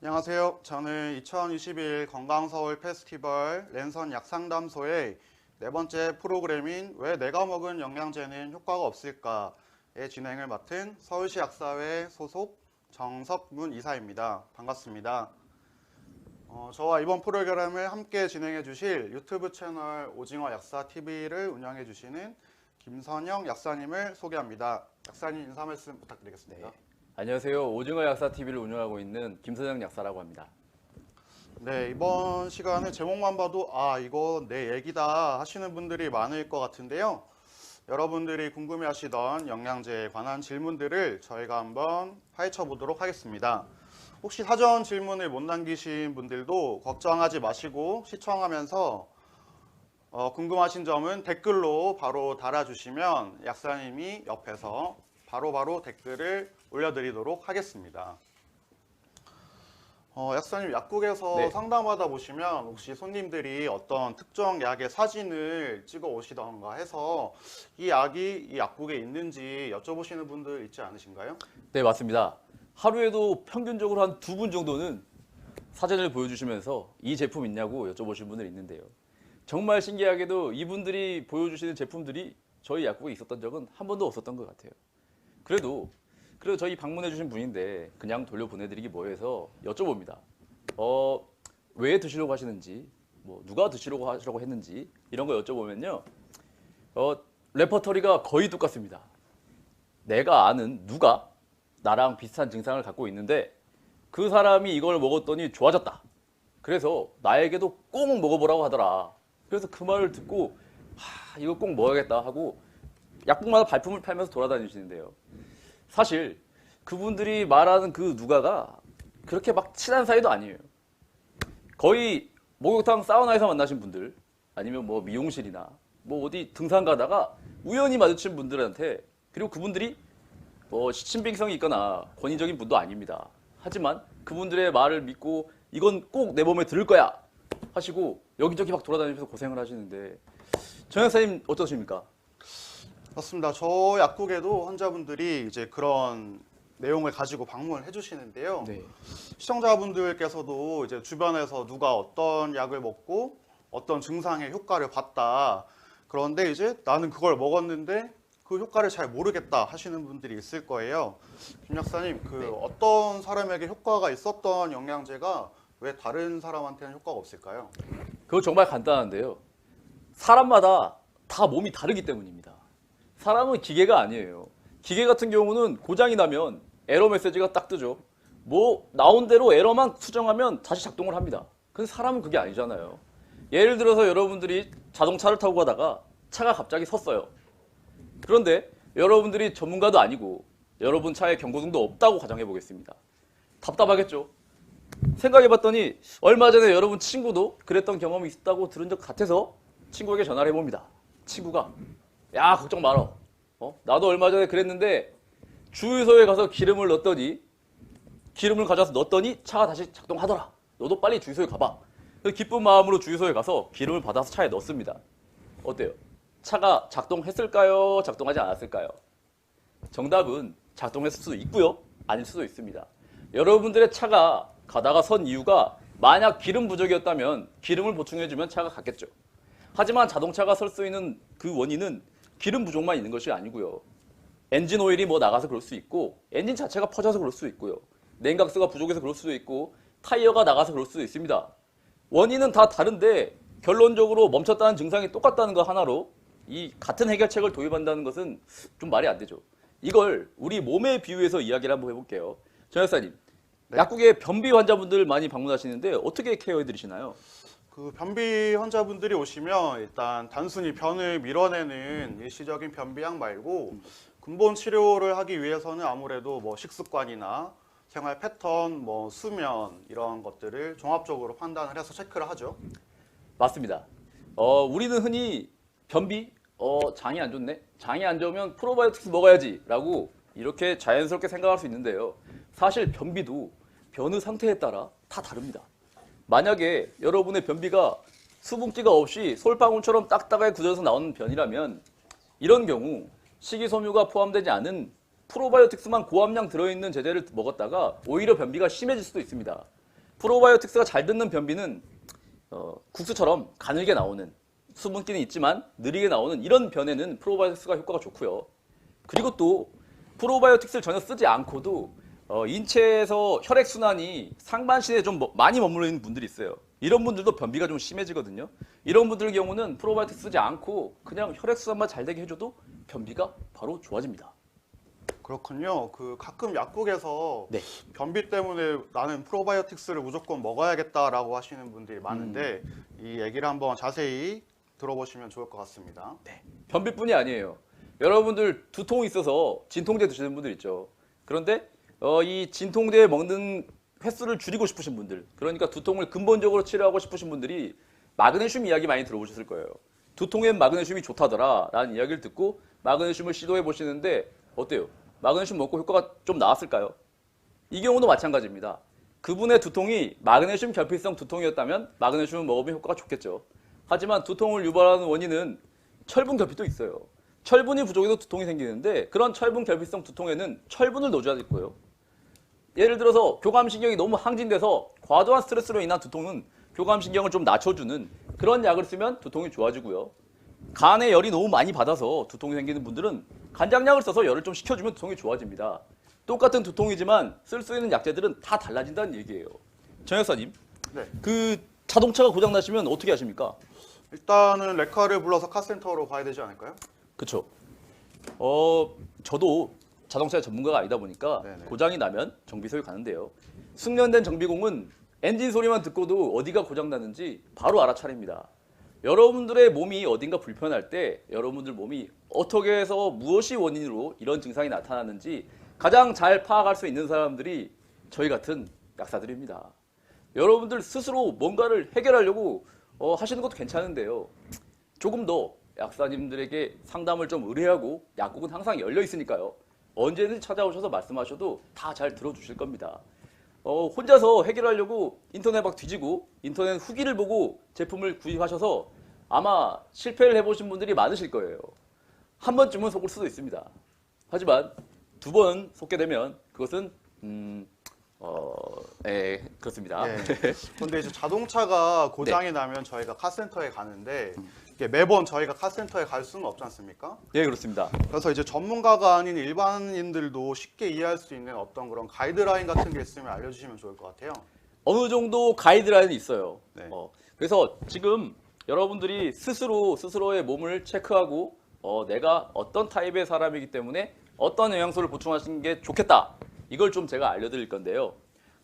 안녕하세요. 저는 2021 건강서울 페스티벌 랜선 약상담소의 네 번째 프로그램인 왜 내가 먹은 영양제는 효과가 없을까의 진행을 맡은 서울시 약사회 소속 정석문 이사입니다. 반갑습니다. 저와 이번 프로그램을 함께 진행해 주실 유튜브 채널 오징어 약사 TV를 운영해 주시는 김선영 약사님을 소개합니다. 약사님 인사 말씀 부탁드리겠습니다. 네. 안녕하세요. 오징어 약사 TV를 운영하고 있는 김선영 약사라고 합니다. 네, 이번 시간에 제목만 봐도 이거 내 얘기다 하시는 분들이 많을 것 같은데요. 여러분들이 궁금해하시던 영양제에 관한 질문들을 저희가 한번 파헤쳐 보도록 하겠습니다. 혹시 사전 질문을 못 남기신 분들도 걱정하지 마시고 시청하면서 궁금하신 점은 댓글로 바로 달아주시면 약사님이 옆에서 바로바로 댓글을 올려드리도록 하겠습니다. 약사님, 약국에서 네. 상담하다 보시면 혹시 손님들이 어떤 특정 약의 사진을 찍어 오시던가 해서 이 약이 이 약국에 있는지 여쭤보시는 분들 있지 않으신가요? 네, 맞습니다. 하루에도 평균적으로 한 2분 정도는 사진을 보여주시면서 이 제품 있냐고 여쭤보시는 분들이 있는데요. 정말 신기하게도 이분들이 보여주시는 제품들이 저희 약국에 있었던 적은 한 번도 없었던 것 같아요. 그래도 저희 방문해 주신 분인데 그냥 돌려보내드리기 뭐해서 여쭤봅니다. 왜 드시려고 하시는지, 뭐 누가 드시려고 하시려고 했는지 이런 거 여쭤보면요. 레퍼토리가 거의 똑같습니다. 내가 아는 누가 나랑 비슷한 증상을 갖고 있는데 그 사람이 이걸 먹었더니 좋아졌다. 그래서 나에게도 꼭 먹어보라고 하더라. 그래서 그 말을 듣고 이거 꼭 먹어야겠다 하고 약국마다 발품을 팔면서 돌아다니시는데요. 사실 그분들이 말하는 그 누가가 그렇게 막 친한 사이도 아니에요. 거의 목욕탕 사우나에서 만나신 분들 아니면 뭐 미용실이나 뭐 어디 등산 가다가 우연히 마주친 분들한테, 그리고 그분들이 뭐 신빙성이 있거나 권위적인 분도 아닙니다. 하지만 그분들의 말을 믿고 이건 꼭 내 몸에 들을 거야 하시고 여기저기 막 돌아다니면서 고생을 하시는데, 정 약사님 어떠십니까? 맞습니다. 저 약국에도 환자분들이 이제 그런 내용을 가지고 방문을 해주시는데요. 네. 시청자분들께서도 이제 주변에서 누가 어떤 약을 먹고 어떤 증상의 효과를 봤다. 그런데 이제 나는 그걸 먹었는데 그 효과를 잘 모르겠다 하시는 분들이 있을 거예요. 김 약사님, 네. 어떤 사람에게 효과가 있었던 영양제가 왜 다른 사람한테는 효과가 없을까요? 그거 정말 간단한데요. 사람마다 다 몸이 다르기 때문입니다. 사람은 기계가 아니에요. 기계 같은 경우는 고장이 나면 에러 메시지가 딱 뜨죠. 뭐 나온 대로 에러만 수정하면 다시 작동을 합니다. 근데 사람은 그게 아니잖아요. 예를 들어서 여러분들이 자동차를 타고 가다가 차가 갑자기 섰어요. 그런데 여러분들이 전문가도 아니고 여러분 차에 경고등도 없다고 가정해 보겠습니다. 답답하겠죠? 생각해봤더니 얼마 전에 여러분 친구도 그랬던 경험이 있다고 들은 적 같아서 친구에게 전화를 해봅니다. 친구가 야, 걱정 말어. 나도 얼마 전에 그랬는데 주유소에 가서 기름을 가져와서 넣었더니 차가 다시 작동하더라. 너도 빨리 주유소에 가봐. 그래서 기쁜 마음으로 주유소에 가서 기름을 받아서 차에 넣습니다. 어때요? 차가 작동했을까요? 작동하지 않았을까요? 정답은 작동했을 수도 있고요. 아닐 수도 있습니다. 여러분들의 차가 가다가 선 이유가 만약 기름 부족이었다면 기름을 보충해주면 차가 갔겠죠. 하지만 자동차가 설 수 있는 그 원인은 기름 부족만 있는 것이 아니고요. 엔진 오일이 뭐 나가서 그럴 수 있고, 엔진 자체가 퍼져서 그럴 수 있고요. 냉각수가 부족해서 그럴 수도 있고, 타이어가 나가서 그럴 수도 있습니다. 원인은 다 다른데 결론적으로 멈췄다는 증상이 똑같다는 거 하나로 이 같은 해결책을 도입한다는 것은 좀 말이 안 되죠. 이걸 우리 몸에 비유해서 이야기를 한번 해볼게요. 정 약사님, 네. 약국에 변비 환자분들 많이 방문하시는데 어떻게 케어해 드리시나요? 그 변비 환자분들이 오시면 일단 단순히 변을 밀어내는 일시적인 변비약 말고 근본 치료를 하기 위해서는 아무래도 뭐 식습관이나 생활 패턴, 뭐 수면 이런 것들을 종합적으로 판단을 해서 체크를 하죠. 맞습니다. 우리는 흔히 변비, 장이 안 좋네. 장이 안 좋으면 프로바이오틱스 먹어야지 라고 이렇게 자연스럽게 생각할 수 있는데요. 사실 변비도 변의 상태에 따라 다 다릅니다. 만약에 여러분의 변비가 수분기가 없이 솔방울처럼 딱딱하게 굳어서 나오는 변이라면 이런 경우 식이섬유가 포함되지 않은 프로바이오틱스만 고함량 들어있는 제제를 먹었다가 오히려 변비가 심해질 수도 있습니다. 프로바이오틱스가 잘 듣는 변비는 국수처럼 가늘게 나오는, 수분기는 있지만 느리게 나오는 이런 변에는 프로바이오틱스가 효과가 좋고요. 그리고 또 프로바이오틱스를 전혀 쓰지 않고도 인체에서 혈액순환이 상반신에 좀 많이 머물러 있는 분들이 있어요. 이런 분들도 변비가 좀 심해지거든요. 이런 분들 경우는 프로바이오틱스 쓰지 않고 그냥 혈액순환만 잘 되게 해줘도 변비가 바로 좋아집니다. 그렇군요. 가끔 약국에서 네. 변비 때문에 나는 프로바이오틱스를 무조건 먹어야겠다라고 하시는 분들이 많은데 이 얘기를 한번 자세히 들어보시면 좋을 것 같습니다. 네. 변비뿐이 아니에요. 여러분들 두통이 있어서 진통제 드시는 분들 있죠. 그런데 이 진통제 먹는 횟수를 줄이고 싶으신 분들, 그러니까 두통을 근본적으로 치료하고 싶으신 분들이 마그네슘 이야기 많이 들어보셨을 거예요. 두통엔 마그네슘이 좋다더라 라는 이야기를 듣고 마그네슘을 시도해 보시는데 어때요? 마그네슘 먹고 효과가 좀 나왔을까요? 이 경우도 마찬가지입니다. 그분의 두통이 마그네슘 결핍성 두통이었다면 마그네슘을 먹으면 효과가 좋겠죠. 하지만 두통을 유발하는 원인은 철분 결핍도 있어요. 철분이 부족해서 두통이 생기는데 그런 철분 결핍성 두통에는 철분을 넣어줘야 될 거예요. 예를 들어서 교감신경이 너무 항진돼서 과도한 스트레스로 인한 두통은 교감신경을 좀 낮춰주는 그런 약을 쓰면 두통이 좋아지고요. 간에 열이 너무 많이 받아서 두통이 생기는 분들은 간장약을 써서 열을 좀 식혀주면 두통이 좋아집니다. 똑같은 두통이지만 쓸 수 있는 약재들은 다 달라진다는 얘기예요. 정 역사님, 네. 자동차가 고장 나시면 어떻게 하십니까? 일단은 레카를 불러서 카센터로 가야 되지 않을까요? 그쵸. 저도 자동차의 전문가가 아니다 보니까 네네. 고장이 나면 정비소에 가는데요. 숙련된 정비공은 엔진 소리만 듣고도 어디가 고장 났는지 바로 알아차립니다. 여러분들의 몸이 어딘가 불편할 때 여러분들 몸이 어떻게 해서 무엇이 원인으로 이런 증상이 나타나는지 가장 잘 파악할 수 있는 사람들이 저희 같은 약사들입니다. 여러분들 스스로 뭔가를 해결하려고 하시는 것도 괜찮은데요. 조금 더 약사님들에게 상담을 좀 의뢰하고 약국은 항상 열려 있으니까요. 언제든지 찾아오셔서 말씀하셔도 다 잘 들어주실 겁니다. 혼자서 해결하려고 인터넷 막 뒤지고 인터넷 후기를 보고 제품을 구입하셔서 아마 실패를 해보신 분들이 많으실 거예요. 한 번쯤은 속을 수도 있습니다. 하지만 두 번 속게 되면 그것은 그렇습니다. 네. 근데 이제 자동차가 고장이 나면 저희가 카센터에 가는데 이게 매번 저희가 카센터에 갈 수는 없지 않습니까? 네, 그렇습니다. 그래서 이제 전문가가 아닌 일반인들도 쉽게 이해할 수 있는 어떤 그런 가이드라인 같은 게 있으면 알려주시면 좋을 것 같아요. 어느 정도 가이드라인이 있어요. 네. 그래서 지금 여러분들이 스스로의 몸을 체크하고 내가 어떤 타입의 사람이기 때문에 어떤 영양소를 보충하시는 게 좋겠다. 이걸 좀 제가 알려드릴 건데요.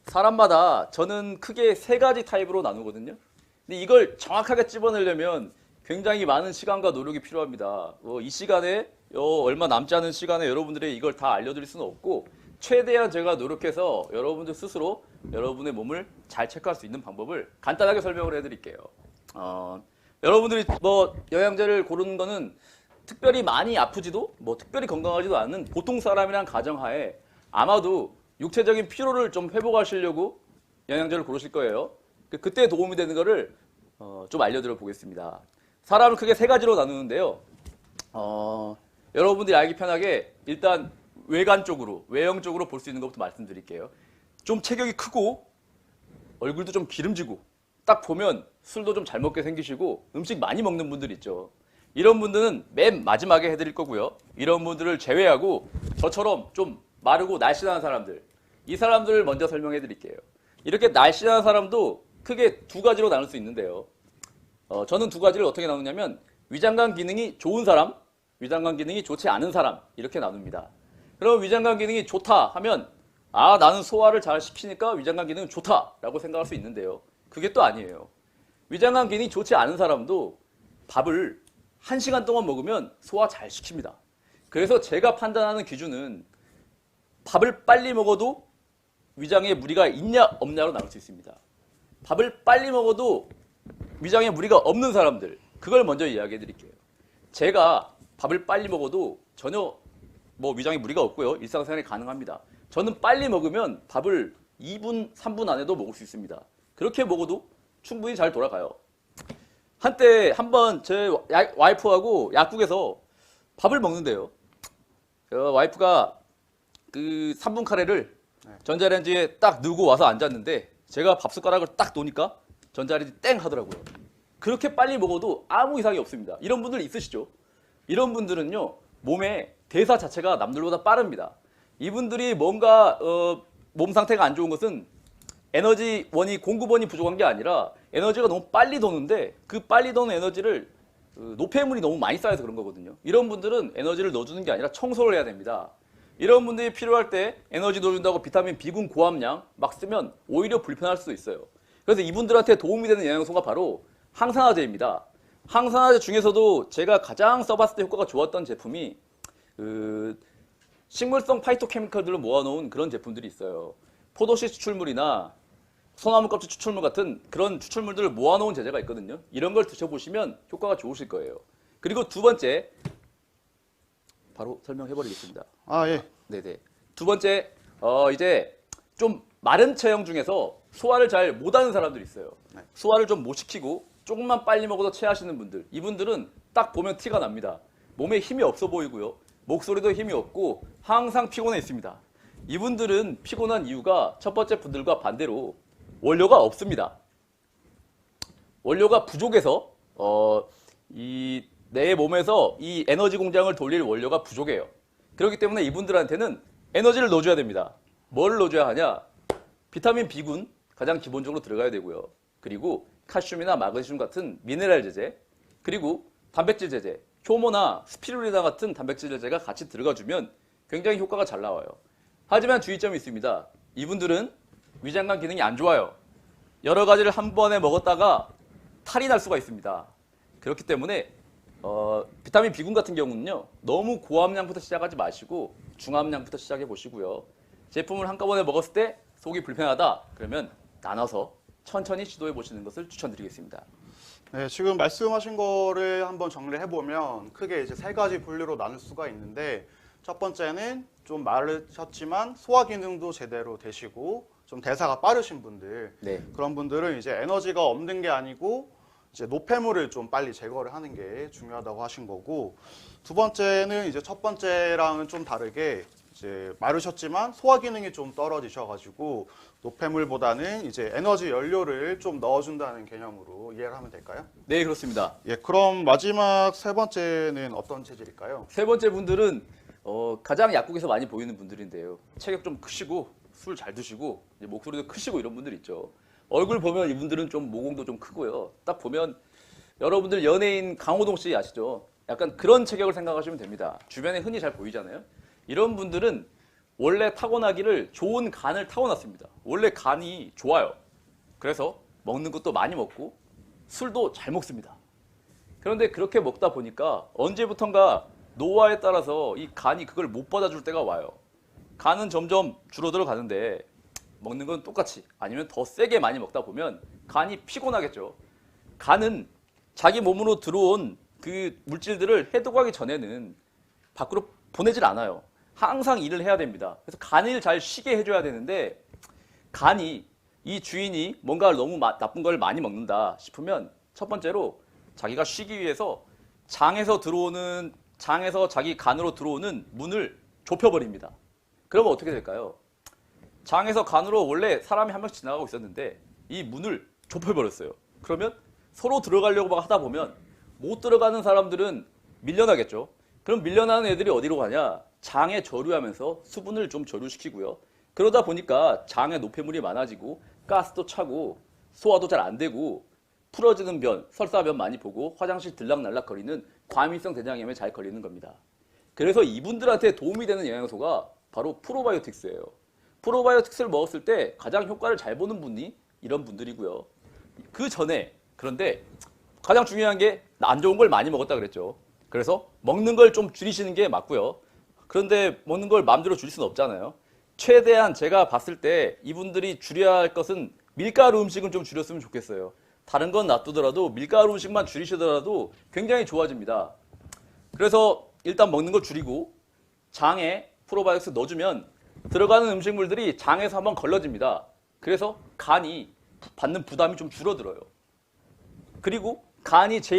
사람마다 저는 크게 세 가지 타입으로 나누거든요. 근데 이걸 정확하게 집어내려면 굉장히 많은 시간과 노력이 필요합니다. 이 시간에 얼마 남지 않은 시간에 여러분들이 이걸 다 알려드릴 수는 없고 최대한 제가 노력해서 여러분들 스스로 여러분의 몸을 잘 체크할 수 있는 방법을 간단하게 설명을 해드릴게요. 여러분들이 영양제를 고르는 거는 특별히 많이 아프지도 특별히 건강하지도 않은 보통 사람이란 가정하에 아마도 육체적인 피로를 좀 회복하시려고 영양제를 고르실 거예요. 그때 도움이 되는 거를 좀 알려드려 보겠습니다. 사람을 크게 세 가지로 나누는데요. 여러분들이 알기 편하게 일단 외관 쪽으로, 외형 쪽으로 볼 수 있는 것부터 말씀드릴게요. 좀 체격이 크고 얼굴도 좀 기름지고 딱 보면 술도 좀 잘 먹게 생기시고 음식 많이 먹는 분들 있죠. 이런 분들은 맨 마지막에 해드릴 거고요. 이런 분들을 제외하고 저처럼 좀 마르고 날씬한 사람들, 이 사람들을 먼저 설명해 드릴게요. 이렇게 날씬한 사람도 크게 두 가지로 나눌 수 있는데요. 저는 두 가지를 어떻게 나누냐면 위장관 기능이 좋은 사람, 위장관 기능이 좋지 않은 사람 이렇게 나눕니다. 그럼 위장관 기능이 좋다 하면 나는 소화를 잘 시키니까 위장관 기능은 좋다라고 생각할 수 있는데요. 그게 또 아니에요. 위장관 기능이 좋지 않은 사람도 밥을 1시간 동안 먹으면 소화 잘 시킵니다. 그래서 제가 판단하는 기준은 밥을 빨리 먹어도 위장에 무리가 있냐 없냐로 나눌 수 있습니다. 밥을 빨리 먹어도 위장에 무리가 없는 사람들, 그걸 먼저 이야기해 드릴게요. 제가 밥을 빨리 먹어도 전혀 위장에 무리가 없고요. 일상생활이 가능합니다. 저는 빨리 먹으면 밥을 2분, 3분 안에도 먹을 수 있습니다. 그렇게 먹어도 충분히 잘 돌아가요. 한때 한번 제 와이프하고 약국에서 밥을 먹는데요. 와이프가 그 3분 카레를 전자레인지에 딱 넣고 와서 앉았는데 제가 밥 숟가락을 딱 놓으니까 전자레인지 땡 하더라고요. 그렇게 빨리 먹어도 아무 이상이 없습니다. 이런 분들 있으시죠? 이런 분들은요, 몸의 대사 자체가 남들보다 빠릅니다. 이분들이 뭔가 몸 상태가 안 좋은 것은 에너지원이 공급원이 부족한 게 아니라 에너지가 너무 빨리 도는데 그 빨리 도는 에너지를 노폐물이 너무 많이 쌓여서 그런 거거든요. 이런 분들은 에너지를 넣어주는 게 아니라 청소를 해야 됩니다. 이런 분들이 필요할 때 에너지 넣어준다고 비타민 B군 고함량 막 쓰면 오히려 불편할 수도 있어요. 그래서 이분들한테 도움이 되는 영양소가 바로 항산화제입니다. 항산화제 중에서도 제가 가장 써봤을 때 효과가 좋았던 제품이 식물성 파이토케미컬들을 모아놓은 그런 제품들이 있어요. 포도씨 추출물이나 소나무 껍질 추출물 같은 그런 추출물들을 모아놓은 제제가 있거든요. 이런 걸 드셔보시면 효과가 좋으실 거예요. 그리고 두 번째, 바로 설명해버리겠습니다. 아, 예. 네네. 두 번째, 이제 좀 마른 체형 중에서 소화를 잘 못하는 사람들이 있어요. 네. 소화를 좀 못 시키고 조금만 빨리 먹어도 체하시는 분들. 이분들은 딱 보면 티가 납니다. 몸에 힘이 없어 보이고요. 목소리도 힘이 없고 항상 피곤해 있습니다. 이분들은 피곤한 이유가 첫 번째 분들과 반대로 원료가 없습니다. 원료가 부족해서 내 몸에서 이 에너지 공장을 돌릴 원료가 부족해요. 그렇기 때문에 이분들한테는 에너지를 넣어줘야 됩니다. 뭘 넣어줘야 하냐? 비타민 B군 가장 기본적으로 들어가야 되고요. 그리고 칼슘이나 마그네슘 같은 미네랄 제제, 그리고 단백질 제제, 효모나 스피루리나 같은 단백질 제제가 같이 들어가주면 굉장히 효과가 잘 나와요. 하지만 주의점이 있습니다. 이분들은 위장관 기능이 안 좋아요. 여러 가지를 한 번에 먹었다가 탈이 날 수가 있습니다. 그렇기 때문에 비타민 B군 같은 경우는요, 너무 고함량부터 시작하지 마시고 중함량부터 시작해 보시고요. 제품을 한꺼번에 먹었을 때 속이 불편하다 그러면 나눠서 천천히 시도해 보시는 것을 추천드리겠습니다. 네, 지금 말씀하신 거를 한번 정리를 해보면 크게 이제 세 가지 분류로 나눌 수가 있는데, 첫 번째는 좀 마르셨지만 소화 기능도 제대로 되시고 좀 대사가 빠르신 분들, 네. 그런 분들은 이제 에너지가 없는 게 아니고 이제 노폐물을 좀 빨리 제거를 하는 게 중요하다고 하신 거고, 두 번째는 이제 첫 번째랑은 좀 다르게 이제 마르셨지만 소화 기능이 좀 떨어지셔가지고 노폐물보다는 이제 에너지 연료를 좀 넣어준다는 개념으로 이해를 하면 될까요? 네, 그렇습니다. 예, 그럼 마지막 세 번째는 어떤 체질일까요? 세 번째 분들은 가장 약국에서 많이 보이는 분들인데요. 체격 좀 크시고 술 잘 드시고 이제 목소리도 크시고 이런 분들 있죠. 얼굴 보면 이분들은 좀 모공도 좀 크고요. 딱 보면 여러분들 연예인 강호동 씨 아시죠? 약간 그런 체격을 생각하시면 됩니다. 주변에 흔히 잘 보이잖아요. 이런 분들은 원래 타고나기를 좋은 간을 타고났습니다. 원래 간이 좋아요. 그래서 먹는 것도 많이 먹고 술도 잘 먹습니다. 그런데 그렇게 먹다 보니까 언제부턴가 노화에 따라서 이 간이 그걸 못 받아줄 때가 와요. 간은 점점 줄어들어 가는데 먹는 건 똑같이 아니면 더 세게 많이 먹다 보면 간이 피곤하겠죠. 간은 자기 몸으로 들어온 그 물질들을 해독하기 전에는 밖으로 보내질 않아요. 항상 일을 해야 됩니다. 그래서 간을 잘 쉬게 해줘야 되는데 간이 이 주인이 뭔가 너무 나쁜 걸 많이 먹는다 싶으면 첫 번째로 자기가 쉬기 위해서 장에서 자기 간으로 들어오는 문을 좁혀버립니다. 그러면 어떻게 될까요? 장에서 간으로 원래 사람이 한 명씩 지나가고 있었는데 이 문을 좁혀버렸어요. 그러면 서로 들어가려고 막 하다 보면 못 들어가는 사람들은 밀려나겠죠. 그럼 밀려나는 애들이 어디로 가냐? 장에 저류하면서 수분을 좀 저류시키고요. 그러다 보니까 장에 노폐물이 많아지고 가스도 차고 소화도 잘 안 되고 풀어지는 변, 설사변 많이 보고 화장실 들락날락 거리는 과민성 대장염에 잘 걸리는 겁니다. 그래서 이분들한테 도움이 되는 영양소가 바로 프로바이오틱스예요. 프로바이오틱스를 먹었을 때 가장 효과를 잘 보는 분이 이런 분들이고요. 그 전에 그런데 가장 중요한 게 안 좋은 걸 많이 먹었다 그랬죠. 그래서 먹는 걸 좀 줄이시는 게 맞고요. 그런데 먹는 걸 마음대로 줄일 수는 없잖아요. 최대한 제가 봤을 때 이분들이 줄여야 할 것은 밀가루 음식은 좀 줄였으면 좋겠어요. 다른 건 놔두더라도 밀가루 음식만 줄이시더라도 굉장히 좋아집니다. 그래서 일단 먹는 걸 줄이고 장에 프로바이오틱스 넣어주면 들어가는 음식물들이 장에서 한번 걸러집니다. 그래서 간이 받는 부담이 좀 줄어들어요. 그리고 간이 제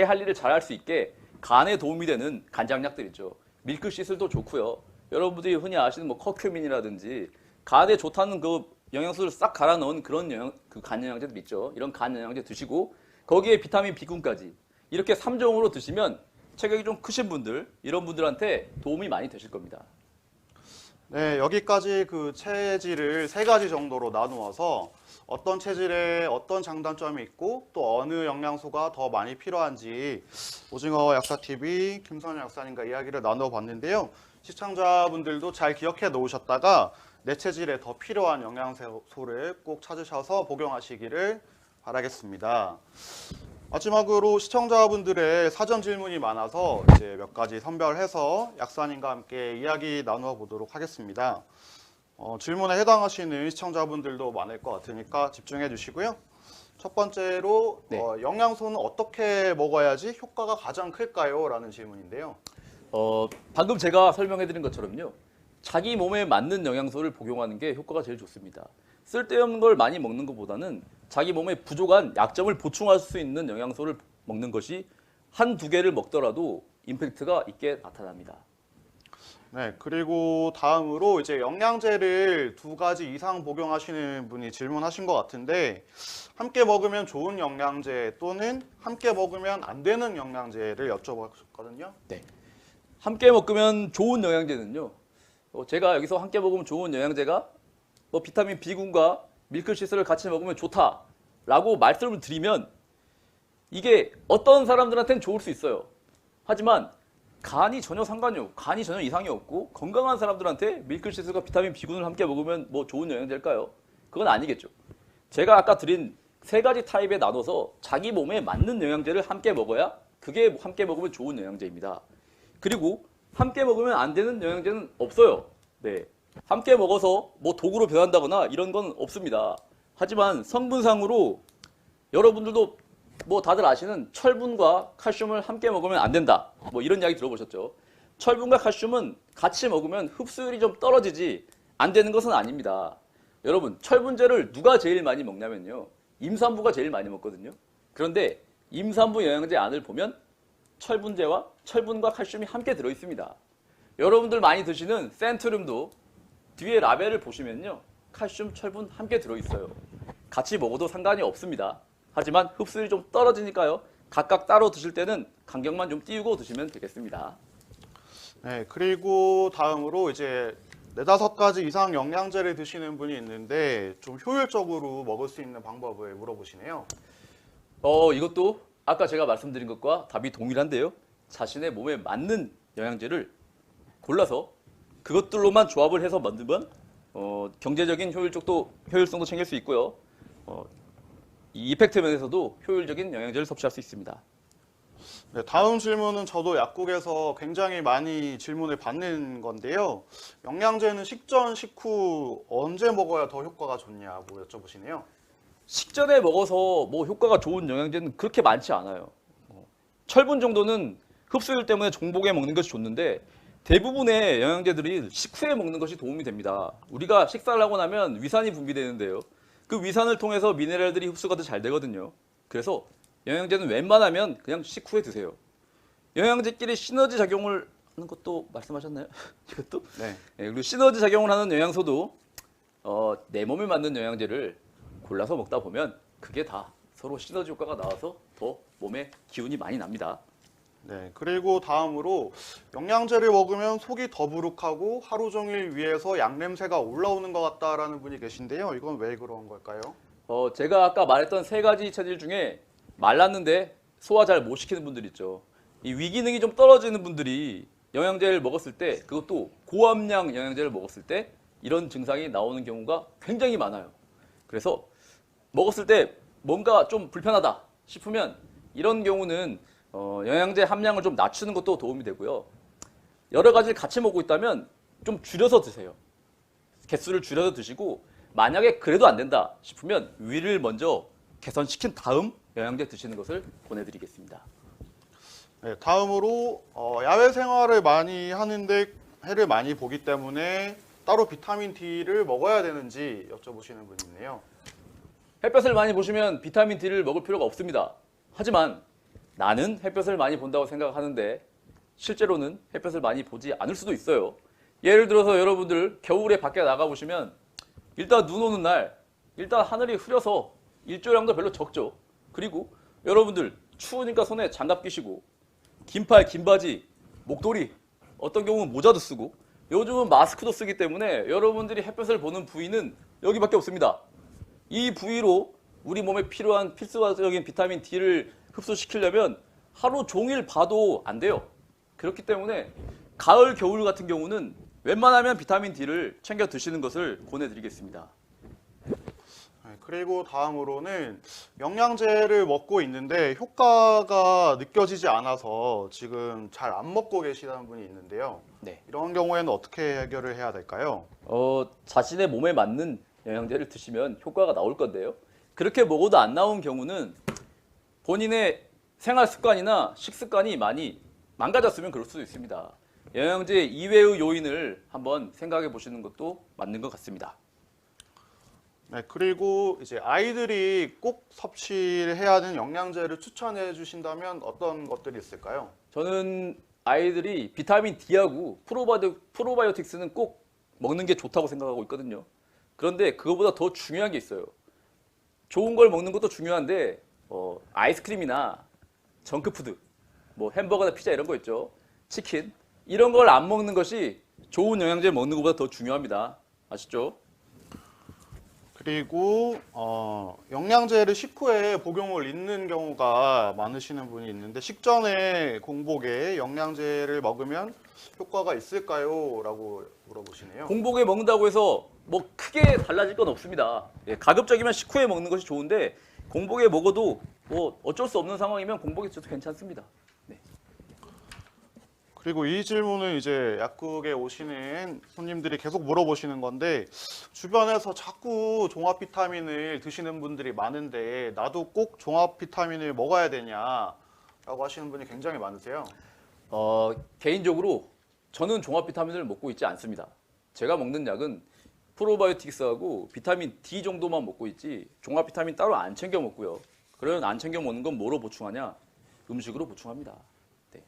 할 일을 잘 할 수 있게 간에 도움이 되는 간장약들 있죠. 밀크시슬도 좋고요. 여러분들이 흔히 아시는 뭐 커큐민이라든지 간에 좋다는 그 영양소를 싹 갈아 넣은 그런 간 영양제들 있죠. 이런 간 영양제 드시고 거기에 비타민 B군까지 이렇게 3종으로 드시면 체격이 좀 크신 분들 이런 분들한테 도움이 많이 되실 겁니다. 네, 여기까지 그 체질을 세 가지 정도로 나누어서 어떤 체질에 어떤 장단점이 있고 또 어느 영양소가 더 많이 필요한지 오징어 약사TV 김선영 약사님과 이야기를 나눠봤는데요. 시청자분들도 잘 기억해 놓으셨다가 내 체질에 더 필요한 영양소를 꼭 찾으셔서 복용하시기를 바라겠습니다. 마지막으로 시청자분들의 사전 질문이 많아서 이제 몇 가지 선별해서 약사님과 함께 이야기 나누어 보도록 하겠습니다. 질문에 해당하시는 시청자분들도 많을 것 같으니까 집중해 주시고요. 첫 번째로 네. 영양소는 어떻게 먹어야지 효과가 가장 클까요? 라는 질문인데요. 방금 제가 설명해 드린 것처럼요. 자기 몸에 맞는 영양소를 복용하는 게 효과가 제일 좋습니다. 쓸데없는 걸 많이 먹는 것보다는 자기 몸에 부족한 약점을 보충할 수 있는 영양소를 먹는 것이 한두 개를 먹더라도 임팩트가 있게 나타납니다. 네, 그리고 다음으로 이제 영양제를 2가지 이상 복용하시는 분이 질문하신 것 같은데 함께 먹으면 좋은 영양제 또는 함께 먹으면 안 되는 영양제를 여쭤봤거든요. 네. 함께 먹으면 좋은 영양제는요. 제가 여기서 함께 먹으면 좋은 영양제가 비타민 B군과 밀크시스를 같이 먹으면 좋다라고 말씀을 드리면 이게 어떤 사람들한테는 좋을 수 있어요. 하지만 간이 전혀 상관이 없고 간이 전혀 이상이 없고 건강한 사람들한테 밀크시스가 비타민 B군을 함께 먹으면 좋은 영양제일까요? 그건 아니겠죠. 제가 아까 드린 3가지 타입에 나눠서 자기 몸에 맞는 영양제를 함께 먹어야 그게 함께 먹으면 좋은 영양제입니다. 그리고 함께 먹으면 안 되는 영양제는 없어요. 네. 함께 먹어서 독으로 변한다거나 이런 건 없습니다. 하지만 성분상으로 여러분들도 다들 아시는 철분과 칼슘을 함께 먹으면 안 된다. 이런 이야기 들어보셨죠? 철분과 칼슘은 같이 먹으면 흡수율이 좀 떨어지지 안 되는 것은 아닙니다. 여러분, 철분제를 누가 제일 많이 먹냐면요. 임산부가 제일 많이 먹거든요. 그런데 임산부 영양제 안을 보면 철분제와 철분과 칼슘이 함께 들어 있습니다. 여러분들 많이 드시는 센트륨도 뒤에 라벨을 보시면요. 칼슘, 철분 함께 들어 있어요. 같이 먹어도 상관이 없습니다. 하지만 흡수율이 좀 떨어지니까요. 각각 따로 드실 때는 간격만 좀 띄우고 드시면 되겠습니다. 네, 그리고 다음으로 이제 4-5가지 이상 영양제를 드시는 분이 있는데 좀 효율적으로 먹을 수 있는 방법을 물어보시네요. 이것도 아까 제가 말씀드린 것과 답이 동일한데요. 자신의 몸에 맞는 영양제를 골라서 그것들로만 조합을 해서 만들면 경제적인 효율성도 챙길 수 있고요. 이 이펙트 면에서도 효율적인 영양제를 섭취할 수 있습니다. 네, 다음 질문은 저도 약국에서 굉장히 많이 질문을 받는 건데요. 영양제는 식전, 식후 언제 먹어야 더 효과가 좋냐고 여쭤보시네요. 식전에 먹어서 효과가 좋은 영양제는 그렇게 많지 않아요. 철분 정도는 흡수율 때문에 종복에 먹는 것이 좋는데 대부분의 영양제들이 식후에 먹는 것이 도움이 됩니다. 우리가 식사를 하고 나면 위산이 분비되는데요. 그 위산을 통해서 미네랄들이 흡수가 더 잘 되거든요. 그래서 영양제는 웬만하면 그냥 식후에 드세요. 영양제끼리 시너지 작용을 하는 것도 말씀하셨나요? 이것도? 네. 그리고 시너지 작용을 하는 영양소도 내 몸에 맞는 영양제를 골라서 먹다 보면 그게 다 서로 시너지 효과가 나와서 더 몸에 기운이 많이 납니다. 네, 그리고 다음으로 영양제를 먹으면 속이 더부룩하고 하루 종일 위에서 양냄새가 올라오는 것 같다라는 분이 계신데요. 이건 왜 그런 걸까요? 제가 아까 말했던 3가지 체질 중에 말랐는데 소화 잘 못 시키는 분들 있죠. 이 위기능이 좀 떨어지는 분들이 영양제를 먹었을 때 그것도 고함량 영양제를 먹었을 때 이런 증상이 나오는 경우가 굉장히 많아요. 그래서 먹었을 때 뭔가 좀 불편하다 싶으면 이런 경우는 영양제 함량을 좀 낮추는 것도 도움이 되고요. 여러 가지를 같이 먹고 있다면 좀 줄여서 드세요. 개수를 줄여서 드시고 만약에 그래도 안 된다 싶으면 위를 먼저 개선시킨 다음 영양제 드시는 것을 권해드리겠습니다. 네, 다음으로 야외 생활을 많이 하는데 해를 많이 보기 때문에 따로 비타민 D를 먹어야 되는지 여쭤보시는 분이 있네요. 햇볕을 많이 보시면 비타민 D를 먹을 필요가 없습니다. 하지만 나는 햇볕을 많이 본다고 생각하는데 실제로는 햇볕을 많이 보지 않을 수도 있어요. 예를 들어서 여러분들 겨울에 밖에 나가보시면 일단 눈 오는 날 일단 하늘이 흐려서 일조량도 별로 적죠. 그리고 여러분들 추우니까 손에 장갑 끼시고 긴팔, 긴 바지, 목도리, 어떤 경우는 모자도 쓰고 요즘은 마스크도 쓰기 때문에 여러분들이 햇볕을 보는 부위는 여기밖에 없습니다. 이 부위로 우리 몸에 필요한 필수적인 비타민 D를 흡수시키려면 하루 종일 봐도 안 돼요. 그렇기 때문에 가을, 겨울 같은 경우는 웬만하면 비타민 D를 챙겨 드시는 것을 권해드리겠습니다. 네, 그리고 다음으로는 영양제를 먹고 있는데 효과가 느껴지지 않아서 지금 잘 안 먹고 계시다는 분이 있는데요. 네. 이런 경우에는 어떻게 해결을 해야 될까요? 자신의 몸에 맞는 영양제를 드시면 효과가 나올 건데요. 그렇게 먹어도 안 나온 경우는 본인의 생활 습관이나 식습관이 많이 망가졌으면 그럴 수도 있습니다. 영양제 이외의 요인을 한번 생각해 보시는 것도 맞는 것 같습니다. 네, 그리고 이제 아이들이 꼭 섭취해야 하는 영양제를 추천해 주신다면 어떤 것들이 있을까요? 저는 아이들이 비타민 D하고 프로바이오틱스는 꼭 먹는 게 좋다고 생각하고 있거든요. 그런데 그거보다 더 중요한 게 있어요. 좋은 걸 먹는 것도 중요한데 아이스크림이나 정크푸드, 뭐 햄버거나 피자 이런 거 있죠. 치킨 이런 걸 안 먹는 것이 좋은 영양제 먹는 것보다 더 중요합니다. 아시죠? 그리고 영양제를 식후에 복용을 잊는 경우가 많으시는 분이 있는데 식전에 공복에 영양제를 먹으면 효과가 있을까요? 라고 물어보시네요. 공복에 먹는다고 해서 뭐 크게 달라질 건 없습니다. 예, 가급적이면 식후에 먹는 것이 좋은데 공복에 먹어도 뭐 어쩔 수 없는 상황이면 공복에 드셔도 괜찮습니다. 네. 그리고 이 질문은 이제 약국에 오시는 손님들이 계속 물어보시는 건데 주변에서 자꾸 종합 비타민을 드시는 분들이 많은데 나도 꼭 종합 비타민을 먹어야 되냐라고 하시는 분이 굉장히 많으세요. 개인적으로 저는 종합 비타민을 먹고 있지 않습니다. 제가 먹는 약은 프로바이오틱스하고 비타민 D 정도만 먹고 있지 종합 비타민 따로 안 챙겨 먹고요. 그러면 안 챙겨 먹는 건 뭐로 보충하냐? 음식으로 보충합니다. 네.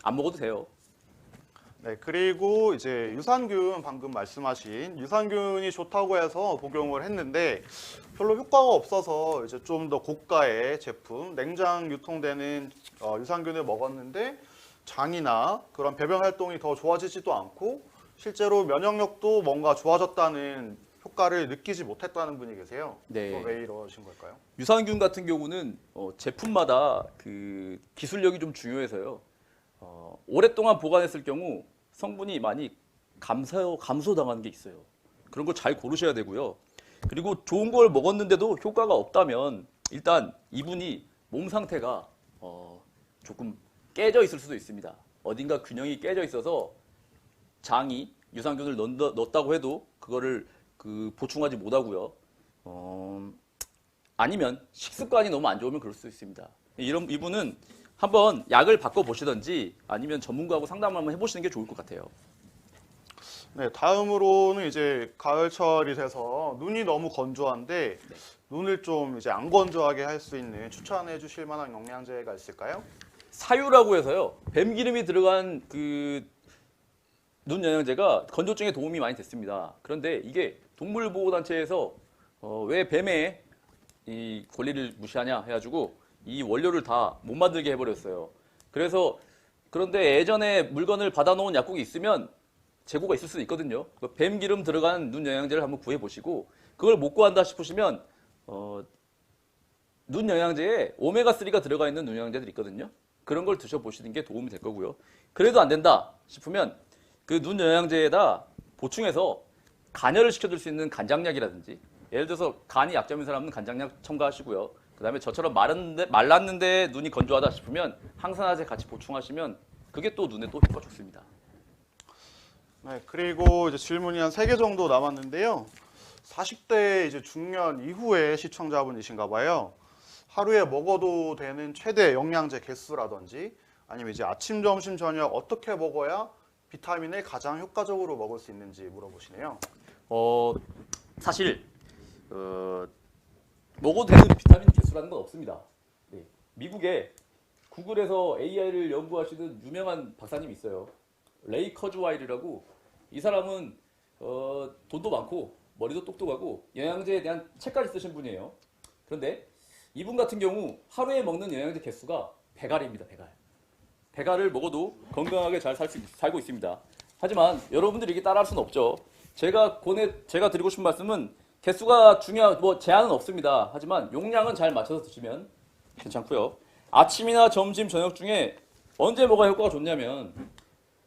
안 먹어도 돼요. 네, 그리고 이제 유산균 방금 말씀하신 유산균이 좋다고 해서 복용을 했는데 별로 효과가 없어서 이제 좀 더 고가의 제품, 냉장 유통되는 유산균을 먹었는데 장이나 그런 배변 활동이 더 좋아지지도 않고 실제로 면역력도 뭔가 좋아졌다는 효과를 느끼지 못했다는 분이 계세요. 네. 그건 왜 이러신 걸까요? 유산균 같은 경우는 제품마다 그 기술력이 좀 중요해서요. 오랫동안 보관했을 경우 성분이 많이 감소당하는 게 있어요. 그런 걸 잘 고르셔야 되고요. 그리고 좋은 걸 먹었는데도 효과가 없다면 일단 이분이 몸 상태가 조금 깨져 있을 수도 있습니다. 어딘가 균형이 깨져 있어서 장이 유산균을 넣었다고 해도 그거를 보충하지 못하고요. 아니면 식습관이 너무 안 좋으면 그럴 수 있습니다. 이분은 한번 약을 바꿔보시든지 아니면 전문가하고 상담을 한번 해보시는 게 좋을 것 같아요. 네, 다음으로는 이제 가을철이 돼서 눈이 너무 건조한데 네. 눈을 좀 이제 안 건조하게 할 수 있는 추천해 주실 만한 영양제가 있을까요? 사유라고 해서요. 뱀 기름이 들어간 그 눈 영양제가 건조증에 도움이 많이 됐습니다. 그런데 이게 동물보호단체에서 왜 뱀의 이 권리를 무시하냐 해가지고 이 원료를 다 못 만들게 해버렸어요. 그런데 예전에 물건을 받아놓은 약국이 있으면 재고가 있을 수도 있거든요. 뱀 기름 들어간 눈 영양제를 한번 구해보시고 그걸 못 구한다 싶으시면 눈 영양제에 오메가3가 들어가 있는 눈 영양제들이 있거든요. 그런 걸 드셔보시는 게 도움이 될 거고요. 그래도 안 된다 싶으면 그 눈 영양제에다 보충해서 간혈을 시켜줄 수 있는 간장약이라든지 예를 들어서 간이 약점인 사람은 간장약 첨가하시고요. 그 다음에 저처럼 말랐는데 눈이 건조하다 싶으면 항산화제 같이 보충하시면 그게 또 눈에 또 효과 좋습니다. 네, 그리고 이제 질문이 한 3개 정도 남았는데요. 40대 이제 중년 이후의 시청자분이신가 봐요. 하루에 먹어도 되는 최대 영양제 개수라든지 아니면 이제 아침, 점심, 저녁 어떻게 먹어야 비타민을 가장 효과적으로 먹을 수 있는지 물어보시네요. 사실 먹어도 되는 비타민 개수라는 건 없습니다. 네. 미국에 구글에서 AI를 연구하시는 유명한 박사님이 있어요. 레이 커즈와일이라고 이 사람은 돈도 많고 머리도 똑똑하고 영양제에 대한 책까지 쓰신 분이에요. 그런데 이분 같은 경우 하루에 먹는 영양제 개수가 배갈입니다. 배갈을 먹어도 건강하게 잘 살고 있습니다. 하지만 여러분들이 이게 따라할 수는 없죠. 제가 드리고 싶은 말씀은 개수가 제한은 없습니다. 하지만 용량은 잘 맞춰서 드시면 괜찮고요. 아침이나 점심, 저녁 중에 언제 먹어야 효과가 좋냐면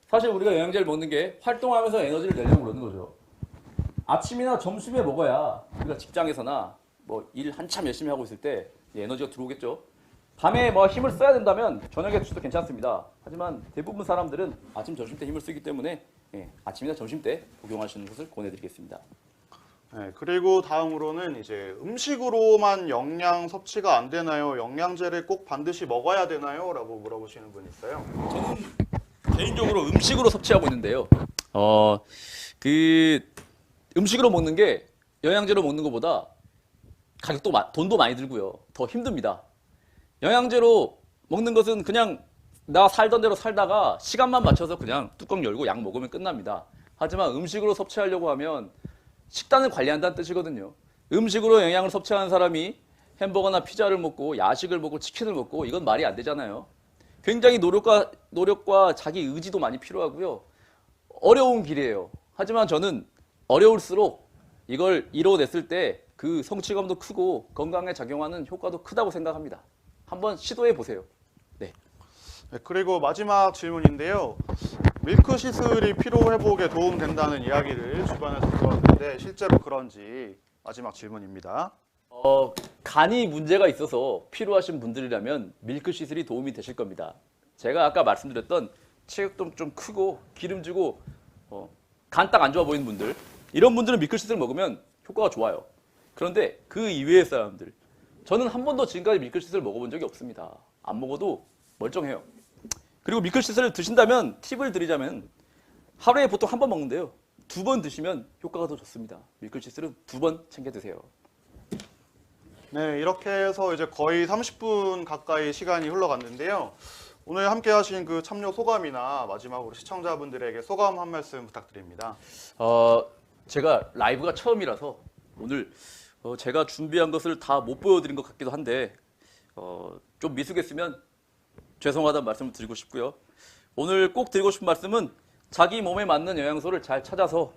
사실 우리가 영양제를 먹는 게 활동하면서 에너지를 내려고 그러는 거죠. 아침이나 점심에 먹어야 우리가 직장에서나 일 한참 열심히 하고 있을 때 에너지가 들어오겠죠. 밤에 힘을 써야 된다면 저녁에 드셔도 괜찮습니다. 하지만 대부분 사람들은 아침, 점심 때 힘을 쓰기 때문에 아침이나 점심 때 복용하시는 것을 권해드리겠습니다. 네, 그리고 다음으로는 이제 음식으로만 영양 섭취가 안 되나요? 영양제를 꼭 반드시 먹어야 되나요? 라고 물어보시는 분이 있어요. 저는 개인적으로 음식으로 섭취하고 있는데요. 음식으로 먹는 게 영양제로 먹는 것보다 돈도 많이 들고요. 더 힘듭니다. 영양제로 먹는 것은 그냥 나 살던 대로 살다가 시간만 맞춰서 그냥 뚜껑 열고 약 먹으면 끝납니다. 하지만 음식으로 섭취하려고 하면 식단을 관리한다는 뜻이거든요. 음식으로 영양을 섭취하는 사람이 햄버거나 피자를 먹고 야식을 먹고 치킨을 먹고 이건 말이 안 되잖아요. 굉장히 노력과 자기 의지도 많이 필요하고요. 어려운 길이에요. 하지만 저는 어려울수록 이걸 이뤄냈을 때 그 성취감도 크고 건강에 작용하는 효과도 크다고 생각합니다. 한번 시도해 보세요. 네. 네, 그리고 마지막 질문인데요. 밀크 시슬이 피로 회복에 도움된다는 이야기를 주변에서 들었는데 실제로 그런지 마지막 질문입니다. 간이 문제가 있어서 필요하신 분들이라면 밀크 시슬이 도움이 되실 겁니다. 제가 아까 말씀드렸던 체격도 좀 크고 기름지고 간 딱 안 좋아 보이는 분들, 이런 분들은 밀크 시슬 먹으면 효과가 좋아요. 그런데 그 이외의 사람들, 저는 한 번도 지금까지 밀크 시슬 먹어본 적이 없습니다. 안 먹어도 멀쩡해요. 그리고 밀크 시슬을 드신다면 팁을 드리자면 하루에 보통 한 번 먹는데요. 2번 드시면 효과가 더 좋습니다. 밀크 시슬은 2번 챙겨 드세요. 네, 이렇게 해서 이제 거의 30분 가까이 시간이 흘러갔는데요. 오늘 함께 하신 그 참여 소감이나 마지막으로 시청자분들에게 소감 한 말씀 부탁드립니다. 제가 라이브가 처음이라서 오늘 제가 준비한 것을 다 못 보여드린 것 같기도 한데 좀 미숙했으면 죄송하다는 말씀을 드리고 싶고요. 오늘 꼭 드리고 싶은 말씀은 자기 몸에 맞는 영양소를 잘 찾아서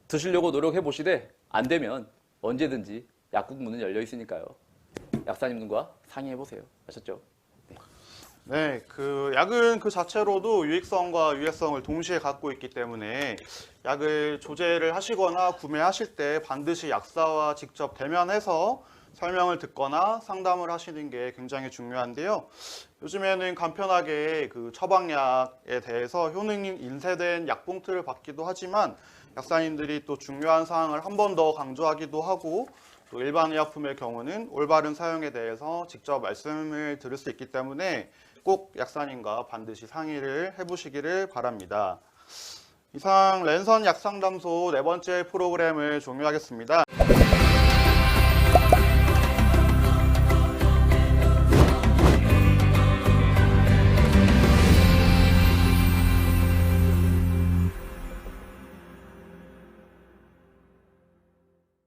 드시려고 노력해 보시되 안 되면 언제든지 약국 문은 열려 있으니까요. 약사님들과 상의해 보세요. 아셨죠? 네, 그 약은 그 자체로도 유익성과 유해성을 동시에 갖고 있기 때문에 약을 조제를 하시거나 구매하실 때 반드시 약사와 직접 대면해서 설명을 듣거나 상담을 하시는 게 굉장히 중요한데요. 요즘에는 간편하게 그 처방약에 대해서 효능이 인쇄된 약봉투를 받기도 하지만 약사님들이 또 중요한 사항을 한 번 더 강조하기도 하고 또 일반 의약품의 경우는 올바른 사용에 대해서 직접 말씀을 들을 수 있기 때문에 꼭 약사님과 반드시 상의를 해보시기를 바랍니다. 이상 랜선 약상담소 4번째 프로그램을 종료하겠습니다.